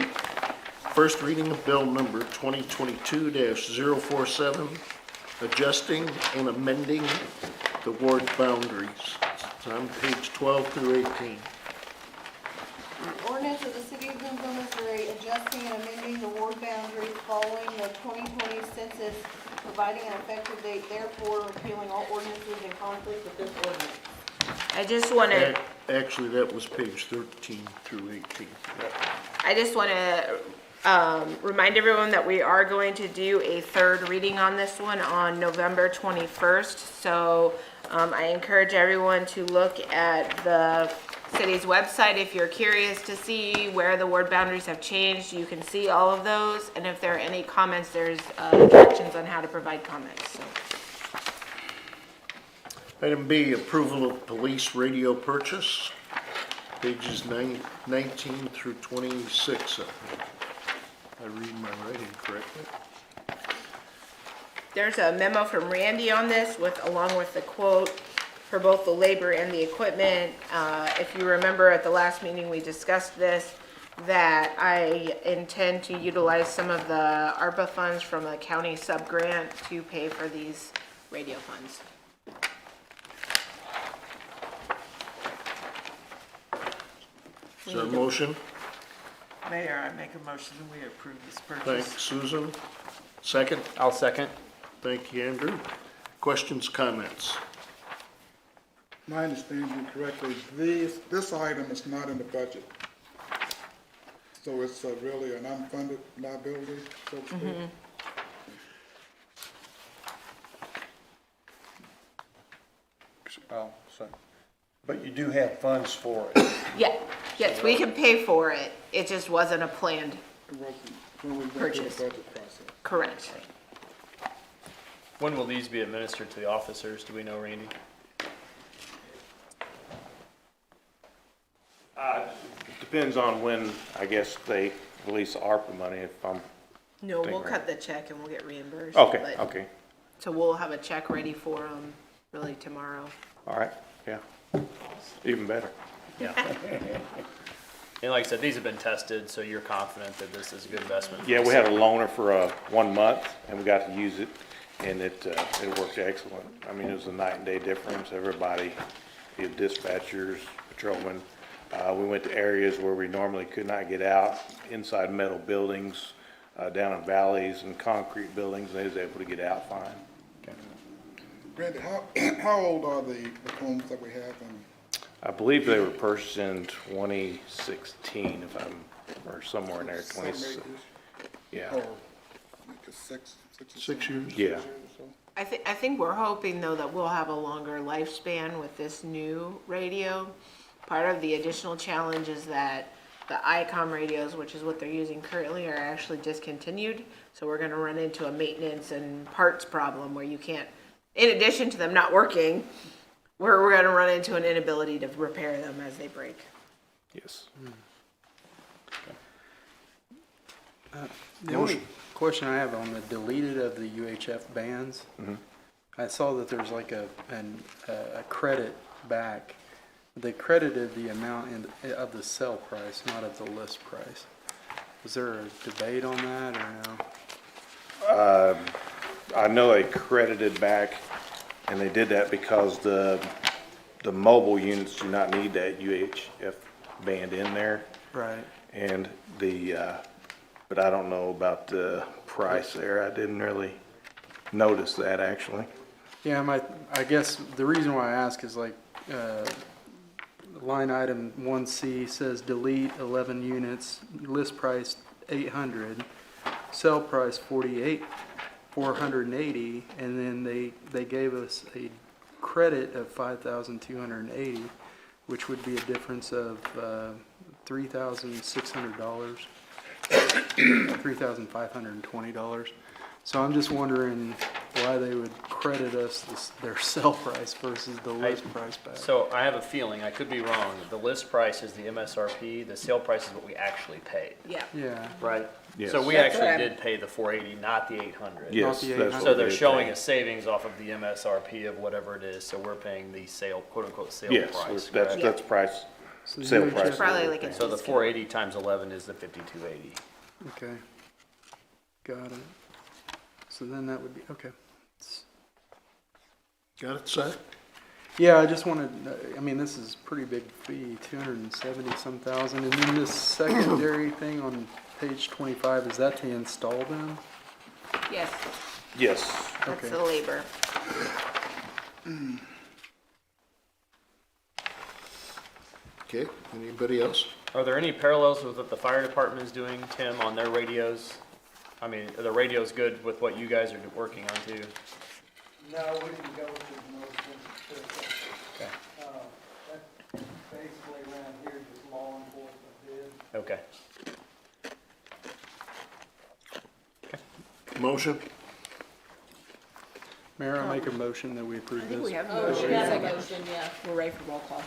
first reading of bill number 2022-047, adjusting and amending the ward boundaries. It's on page 12 through 18.
An ordinance of the City of Boonville, Missouri, adjusting and amending the ward boundaries following the 2020 census, providing an effective date, therefore repealing all ordinances in conflict with this ordinance.
I just want to,
Actually, that was page 13 through 18.
remind everyone that we are going to do a third reading on this one on November 21st. So I encourage everyone to look at the city's website if you're curious to see where the ward boundaries have changed. You can see all of those, and if there are any comments, there's directions on how to provide comments. So.
Item B, approval of police radio purchase, pages 19 through 26. I read my writing correctly.
There's a memo from Randy on this along with the quote for both the labor and the equipment. If you remember at the last meeting, we discussed this, that I intend to utilize some of the ARPA funds from a county sub-grant to pay for these radio funds.
Is there a motion?
Mayor, I make a motion that we approve this purchase.
Thanks, Susan. Second?
I'll second.
Thank you, Andrew. Questions, comments?
My understanding correctly, this item is not in the budget. So it's really an unfunded liability, so to speak.
Oh, so, but you do have funds for it.
Yeah, yes, we can pay for it. It just wasn't a planned,
It wasn't when we went through
Purchase.
the budget process.
correct.
When will these be administered to the officers? Do we know, Randy?
Depends on when, I guess, they release the ARPA money, if I'm,
No, we'll
Think
cut the check and we'll get reimbursed.
okay,
but-
okay,
So we'll have a check ready for them really tomorrow.
all right, yeah. Even better.
Yeah. And like I said, these have been tested, so you're confident that this is a good investment? for
Yeah,
the
we had a
city?
loaner for 1 month, and we got to use it, and it worked excellent. I mean, it was a night and day difference. Everybody, the dispatchers, patrolmen, we went to areas where we normally could not get out, inside metal buildings, down in valleys and concrete buildings, and they was able to get out fine.
Randy, how old are the homes that we have in?
I believe they were purchased in 2016, if I'm, or somewhere in there, 20, yeah.
Or like 6
6 years?
Yeah.
I think we're hoping though that we'll have a longer lifespan with this new radio. Part of the additional challenge is that the ICOM radios, which is what they're using currently, are actually discontinued. So we're gonna run into a maintenance and parts problem where you can't, in addition to them not working, we're gonna run into an inability to repair them as they break.
Yes.
The only question I have on the deleted of the UHF bands, I saw that there's like a credit back. They credited the amount of the sell price, not of the list price. Was there a debate on that or no?
I know they credited back, and they did that because the mobile units do not need that UHF band in there.
Right.
And but I don't know about the price there. I didn't really notice that actually.
Yeah, I guess the reason why I ask is like, line item 1C says delete 11 units, list price 800, sell price 480, and then they gave us a credit of 5,280, which would be a difference of $3,600, $3,520. So I'm just wondering, why they would credit us their sell price versus the list price back.
So I have a feeling, I could be wrong, the list price is the MSRP, the sale price is what we actually paid,
Yeah.
Yeah,
right?
Yes.
So we
That's what
actually
I'm-
did pay the 480, not the 800.
Yes,
the
that's
800.
what
So they're
we
showing
paid.
a savings off of the MSRP of whatever it is, so we're paying the sale, quote-unquote, sale
Yes,
price,
that's,
correct?
that's price,
So
sale
you
price.
just-
Probably like a
So the
discount.
480 times 11 is the 5280.
okay. Got it. So then that would be, okay.
Got it, Zach?
Yeah, I just wanted, I mean, this is a pretty big fee, 270-some thousand. And then this secondary thing on page 25, is that to install them?
Yes,
Yes.
that's
Okay.
the labor.
Okay, anybody else?
Are there any parallels with what the fire department is doing, Tim, on their radios? I mean, are the radios good with what you guys are working on too?
No, we can go to the most interesting.
Okay.
That's basically around here, just law enforcement bid.
Okay.
Motion?
Mayor, I make a motion that we
I
approve
think we
this.
have a
Oh,
motion.
we have a
Second.
motion, yeah.
We're ready for roll call.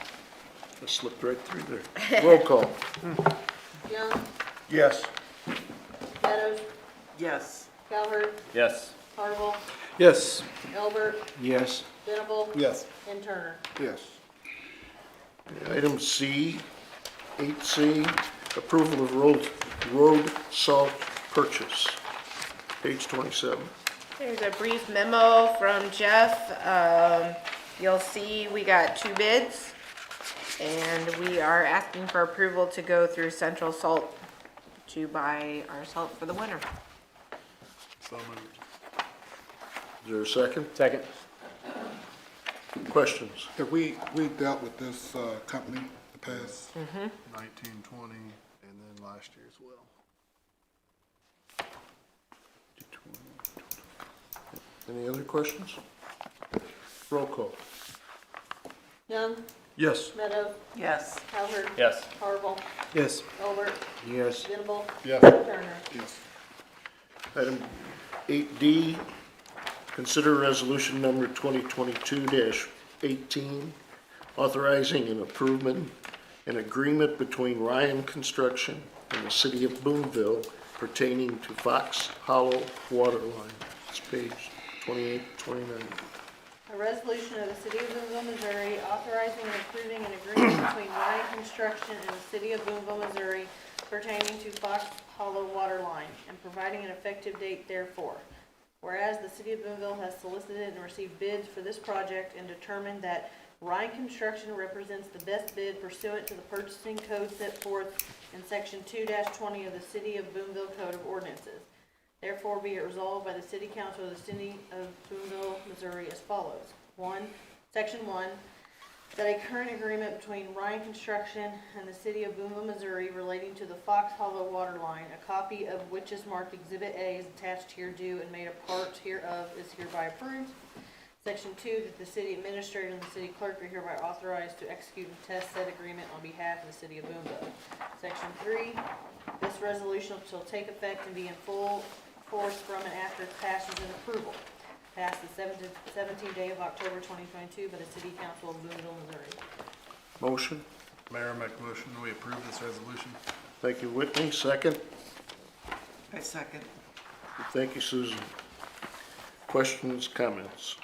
I slipped right through there. Roll call.
Young,
Yes.
Meadows,
Yes.
Calvert,
Yes.
Harville,
Yes.
Elbert,
Yes.
Venable,
Yes.
and Turner.
Yes. Item C, 8C, approval of road salt purchase, page 27.
There's a brief memo from Jeff. You'll see we got 2 bids, and we are asking for approval to go through Central Salt to buy our salt for the winter.
So moved.
Is there a second?
Second.
Questions?
Have we dealt with this, company in the past?
19, 20, and then last year as well.
Any other questions? Roll call.
Young,
Yes.
Meadows,
Yes.
Calvert,
Yes.
Harville,
Yes.
Elbert,
Yes.
Venable,
Yes.
Turner.
Yes.
Item 8D, consider resolution number 2022-18, authorizing and approving an agreement between Ryan Construction and the City of Boonville pertaining to Fox Hollow Water Line. It's page 28, 29.
A resolution of the City of Boonville, Missouri, authorizing and approving an agreement between Ryan Construction and the City of Boonville, Missouri pertaining to Fox Hollow Water Line and providing an effective date therefore. Whereas the City of Boonville has solicited and received bids for this project and determined that Ryan Construction represents the best bid pursuant to the purchasing code set forth in section 2-20 of the City of Boonville Code of Ordinances. Therefore be it resolved by the City Council of the City of Boonville, Missouri as follows. 1, Section 1, that a current agreement between Ryan Construction and the City of Boonville, Missouri relating to the Fox Hollow Water Line, a copy of which is marked Exhibit A is attached hereto and made a part hereof is hereby approved. Section 2, that the city administrator and the city clerk are hereby authorized to execute and test said agreement on behalf of the City of Boonville. Section 3, this resolution shall take effect and be in full force from and after its passage and approval. Passed the 17th day of October 2022 by the City Council of Boonville, Missouri.
Motion.
Mayor, make a motion, we approve this resolution.
Thank you, Whitney. Second.
I second.
Thank you, Susan. Questions, comments?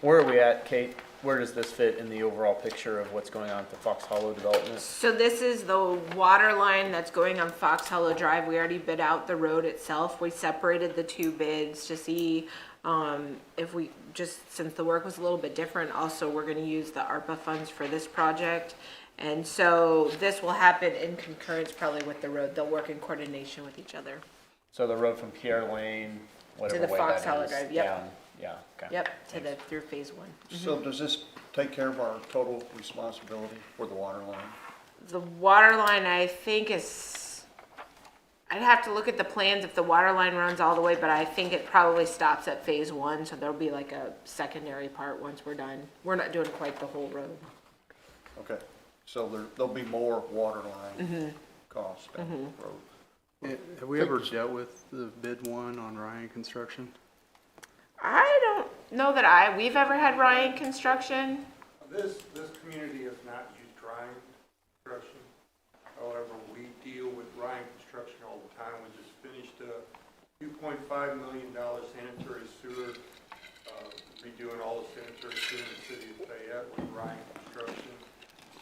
Where are we at, Kate? Where does this fit in the overall picture of what's going on with the Fox Hollow development?
So this is the water line that's going on Fox Hollow Drive. We already bid out the road itself. We separated the 2 bids to see if we, just since the work was a little bit different, also we're gonna use the ARPA funds for this project. And so this will happen in concurrence probably with the road. They'll work in coordination with each other.
So the road from Pierre Lane, whatever
the
way
Fox
that
Hollow
is,
Drive, yep.
down. Yeah, okay.
Yep, to the, through phase 1.
So does this take care of our total responsibility for the water line?
The water line, I think is, I'd have to look at the plans if the water line runs all the way, but I think it probably stops at phase 1, so there'll be like a secondary part once we're done. We're not doing quite the whole road.
Okay, so there'll be more water line costs down the road.
Have we ever dealt with the bid one on Ryan Construction?
I don't know that we've ever had Ryan Construction.
This community has not used Ryan Construction. However, we deal with Ryan Construction all the time. We just finished a $2.5 million sanitary sewer, redoing all the sanitary sewer in the city of Fayette with Ryan Construction.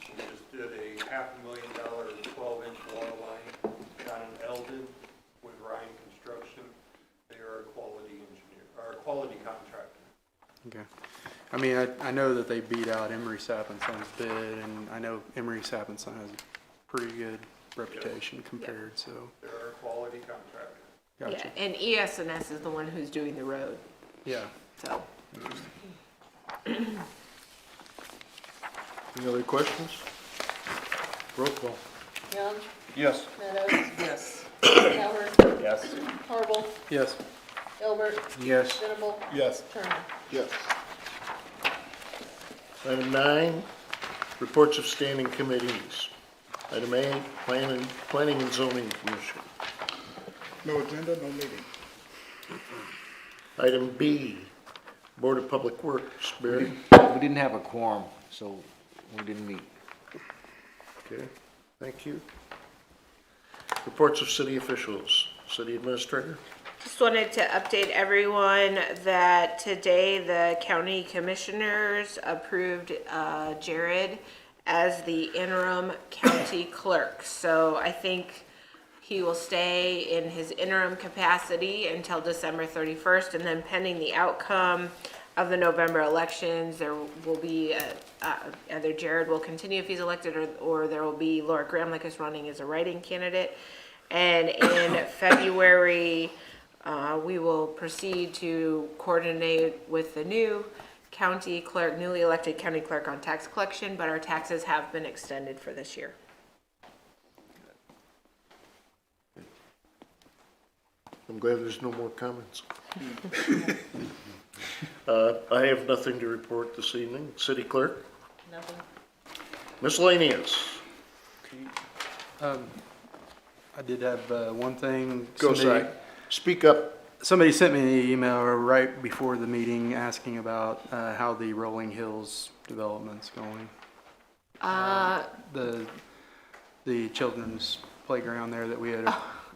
We just did a $500,000 12-inch water line down in Eldon with Ryan Construction. They are a quality engineer, or a quality contractor.
Okay. I mean, I know that they beat out Emery Sapp&Son's bid, and I know Emery Sapp&Son has a pretty good reputation compared, so.
They're a quality contractor.
Gotcha.
Yeah, and ES&S is the one who's doing the road,
Yeah.
so.
Any other questions? Roll call.
Young,
Yes.
Meadows,
Yes.
Calvert,
Yes.
Harble,
Yes.
Elbert,
Yes.
Venable,
Yes.
Turner.
Yes. Item 9, reports of standing committees. Item A, Planning and Zoning Commission.
No agenda, no meeting.
Item B, Board of Public Works. Barry?
We didn't have a quorum, so we didn't meet.
Okay, thank you. Reports of city officials. City Administrator?
Just wanted to update everyone that today the county commissioners approved Jared as the interim county clerk. So I think he will stay in his interim capacity until December 31st, and then pending the outcome of the November elections, there will be either Jared will continue if he's elected, or there will be Laura Gramlich is running as a write-in candidate. And in February, we will proceed to coordinate with the new county clerk, newly elected county clerk on tax collection, but our taxes have been extended for this year.
I'm glad there's no more comments. I have nothing to report this evening. City Clerk?
Nothing.
Miscellaneous?
I did have one thing.
Go,
Somebody-
Cy. Speak up.
Somebody sent me an email right before the meeting asking about how the Rolling Hills development's going. The children's playground there that we had,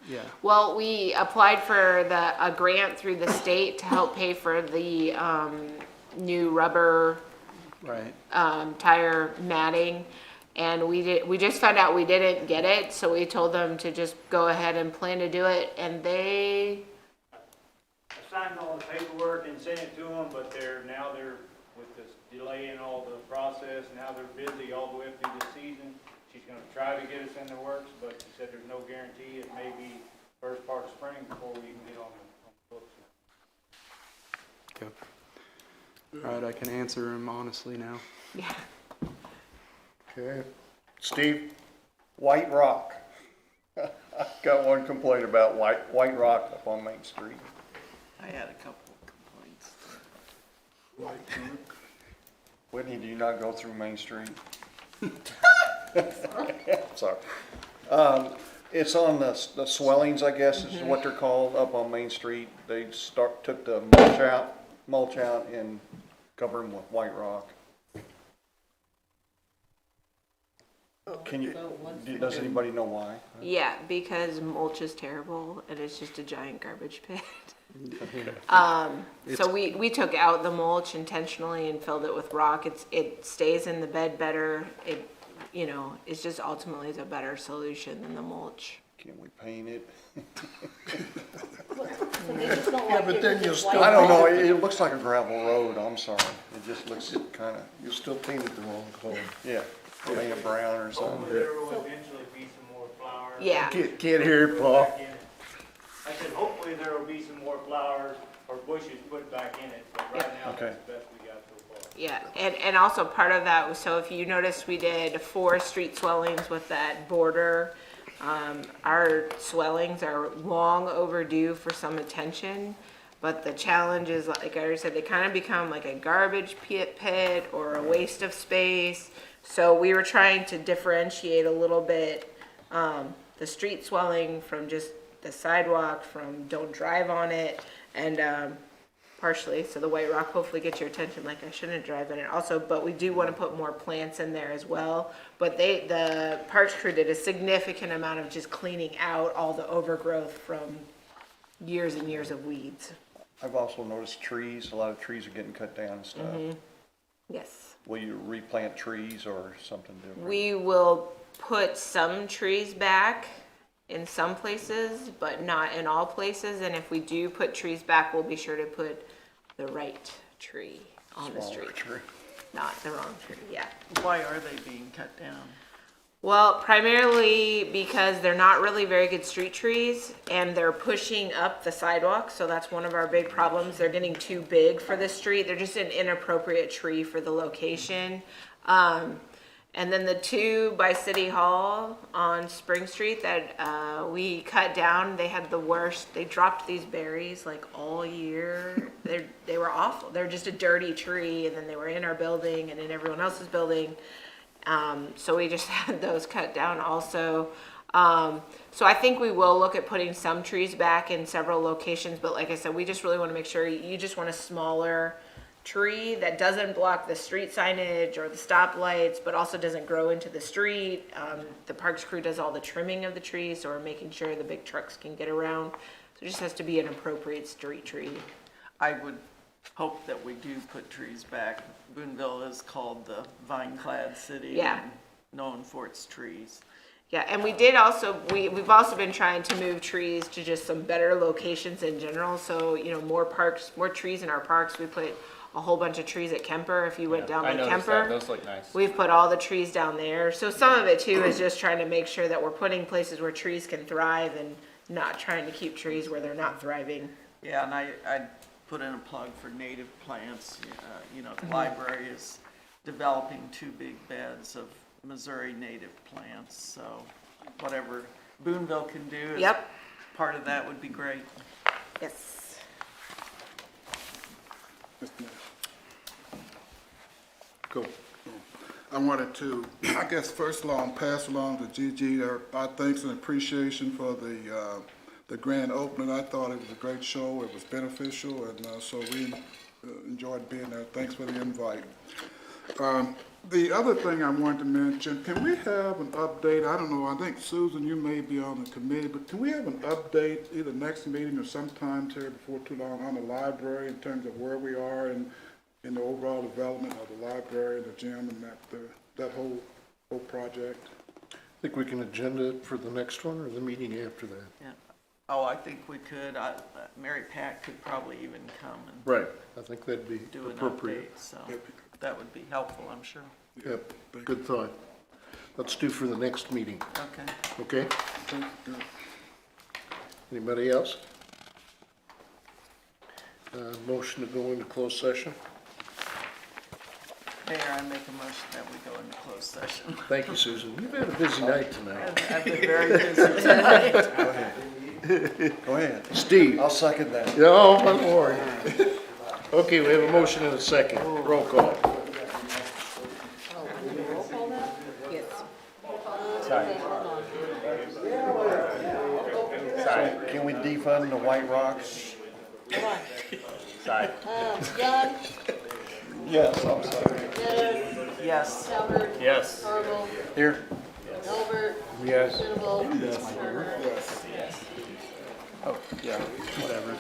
yeah.
Well, we applied for a grant through the state to help pay for the new rubber
Right.
tire matting, and we just found out we didn't get it, so we told them to just go ahead and plan to do it, and they
signed all the paperwork and sent it to them, but they're with this delay in all the process, now they're busy all the way up through the season. She's gonna try to get us in the works, but she said there's no guarantee. It may be first part of spring before we can get on the books.
Okay. All right, I can answer him honestly now.
yeah.
Okay. Steve?
White Rock. Got one complaint about White Rock up on Main Street.
I had a couple of complaints.
Whitney, do you not go through Main Street? Sorry. It's on the swellings, I guess is what they're called, up on Main Street. They took the mulch out and covered them with white rock. Does anybody know why?
Yeah, because mulch is terrible and it's just a giant garbage pit. So we took out the mulch intentionally and filled it with rock. It stays in the bed better. It's just ultimately the better solution than the mulch.
Can we paint it?
Yeah, but then you'll still.
I don't know, it looks like a gravel road, I'm sorry. It just looks kinda,
You still painted the wrong color.
yeah, paint it brown or something.
There will eventually be some more flowers.
Yeah.
Can't hear it, Paul.
Back in it. I said, hopefully there will be some more flowers or bushes put back in it, but right now
Okay.
that's the best we got so far.
Yeah, and also part of that was, so if you noticed, we did 4 street swellings with that border. Our swellings are long overdue for some attention, but the challenge is, like I already said, they kind of become like a garbage pit or a waste of space. So we were trying to differentiate a little bit the street swelling from just the sidewalk, from don't drive on it, and partially, so the White Rock hopefully gets your attention, like I shouldn't drive in it also, but we do want to put more plants in there as well. But the Parks crew did a significant amount of just cleaning out all the overgrowth from years and years of weeds.
I've also noticed trees, a lot of trees are getting cut down and stuff.
Yes.
Will you replant trees or something different?
We will put some trees back in some places, but not in all places. And if we do put trees back, we'll be sure to put the right tree on the
Smaller
street.
tree.
Not the wrong tree, yeah.
Why are they being cut down?
Well, primarily because they're not really very good street trees and they're pushing up the sidewalk. So that's one of our big problems. They're getting too big for the street. They're just an inappropriate tree for the location. And then the two by City Hall on Spring Street that we cut down, they had the worst. They dropped these berries like all year. They were awful. They're just a dirty tree, and then they were in our building and in everyone else's building. So we just had those cut down also. So I think we will look at putting some trees back in several locations, but like I said, we just really want to make sure you just want a smaller tree that doesn't block the street signage or the stoplights, but also doesn't grow into the street. The Parks crew does all the trimming of the trees, so we're making sure the big trucks can get around. So it just has to be an appropriate street tree.
I would hope that we do put trees back. Boonville is called the vine-clad city.
Yeah.
And known for its trees.
Yeah, and we did also, we've also been trying to move trees to just some better locations in general. So, you know, more parks, more trees in our parks. We put a whole bunch of trees at Kemper. If you went down
I
by
noticed
Kemper,
that. Those look nice.
we've put all the trees down there. So some of it too is just trying to make sure that we're putting places where trees can thrive and not trying to keep trees where they're not thriving.
Yeah, and I'd put in a plug for native plants. You know, the library is developing 2 big beds of Missouri native plants. So whatever Boonville can do as part of that would be great.
Yes.
Go.
I wanted to, I guess, first along, pass along to Gigi our thanks and appreciation for the grand opening. I thought it was a great show. It was beneficial, and so we enjoyed being there. Thanks for the invite. The other thing I wanted to mention, can we have an update? I don't know, I think Susan, you may be on the committee, but can we have an update either next meeting or sometime here before too long on the library in terms of where we are in the overall development of the library, the gym, and that whole project?
Think we can agenda it for the next one or the meeting after that?
Yeah. Oh, I think we could. Mary Pat could probably even come and
Right, I think that'd be
do an
appropriate.
update. So that would be helpful, I'm sure.
Yep, good thought. Let's do for the next meeting,
Okay.
okay? Anybody else? Motion to go into closed session?
Mayor, I make a motion that we go into closed session.
Thank you, Susan. You've had a busy night tonight.
I've been very busy tonight.
Go ahead.
Steve?
I'll second that.
No, my lord. Okay, we have a motion and a second. Roll call.
Yes.
Sorry.
So can we defund the White Rocks?
Come on.
Sorry.
Young,
Yes, I'm sorry.
Dennis,
Yes.
Calvert,
Yes.
Carmel,
Here.
Albert,
Yes.
Shinable, Turner.
Yes.
Oh, yeah, whatever.